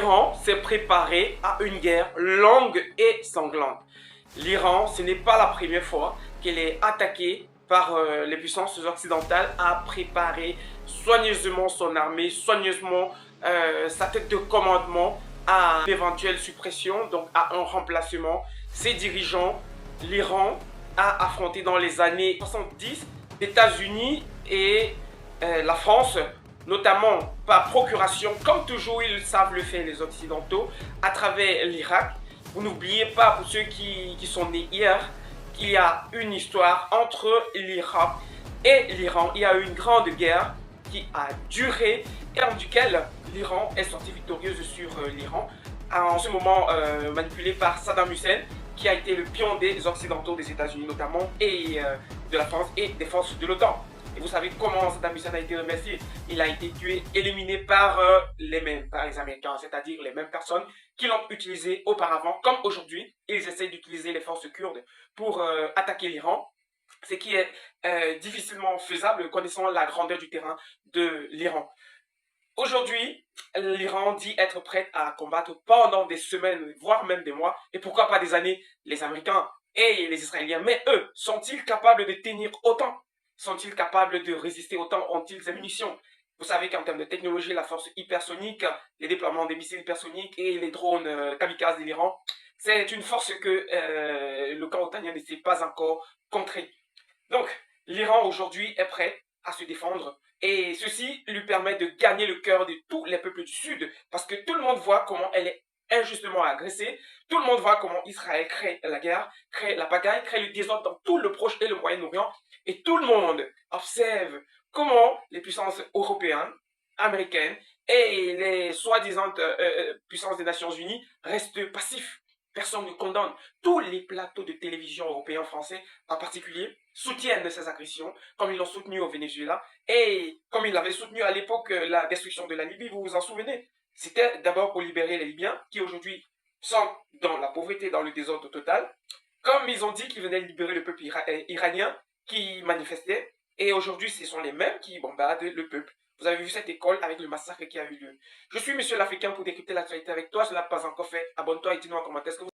L'Iran s'est préparé à une guerre longue et sanglante. L'Iran, ce n'est pas la première fois qu'elle est attaquée par les puissances occidentales, a préparé soigneusement son armée, soigneusement sa tête de commandement à l'éventuelle suppression, donc à un remplacement. Ses dirigeants, l'Iran a affronté dans les années 70 les États-Unis et la France, notamment par procuration, comme toujours ils savent le faire les Occidentaux, à travers l'Irak. Vous n'oubliez pas, pour ceux qui sont nés hier, qu'il y a une histoire entre l'Irak et l'Iran. Il y a eu une grande guerre qui a duré et dans laquelle l'Iran est sorti victorieuse sur l'Iran, en ce moment manipulé par Saddam Hussein, qui a été le pion des Occidentaux, des États-Unis notamment, et de la France et des forces de l'OTAN. Et vous savez comment Saddam Hussein a été remercié? Il a été tué, éliminé par les Américains, c'est-à-dire les mêmes personnes qui l'ont utilisé auparavant, comme aujourd'hui, ils essaient d'utiliser les forces kurdes pour attaquer l'Iran, ce qui est difficilement faisable connaissant la grandeur du terrain de l'Iran. Aujourd'hui, l'Iran dit être prête à combattre pendant des semaines, voire même des mois, et pourquoi pas des années, les Américains et les Israéliens. Mais eux, sont-ils capables de tenir autant? Sont-ils capables de résister autant? Ont-ils des munitions? Vous savez qu'en termes de technologie, la force hypersonique, les déploiements des missiles hypersoniques et les drones kamikazes de l'Iran, c'est une force que le camp otanien ne sait pas encore contrer. Donc, l'Iran aujourd'hui est prêt à se défendre et ceci lui permet de gagner le cœur de tous les peuples du Sud parce que tout le monde voit comment elle est injustement agressée, tout le monde voit comment Israël crée la guerre, crée la pagaille, crée le désordre dans tout le Proche et le Moyen-Orient et tout le monde observe comment les puissances européennes, américaines et les soi-disant puissances des Nations Unies restent passifs. Personne ne condamne. Tous les plateaux de télévision européens, français en particulier, soutiennent ces agressions, comme ils l'ont soutenu au Venezuela, et comme ils l'avaient soutenu à l'époque la destruction de la Libye, vous vous en souvenez. C'était d'abord pour libérer les Libyens, qui aujourd'hui sont dans la pauvreté, dans le désordre total, comme ils ont dit qu'ils venaient libérer le peuple iranien qui manifestait, et aujourd'hui ce sont les mêmes qui bombardent le peuple. Vous avez vu cette école avec le massacre qui a eu lieu. Je suis Monsieur l'Africain pour décrypter l'actualité avec toi. Je ne l'ai pas encore fait. Abonne-toi et dis-nous en commentaire ce que vous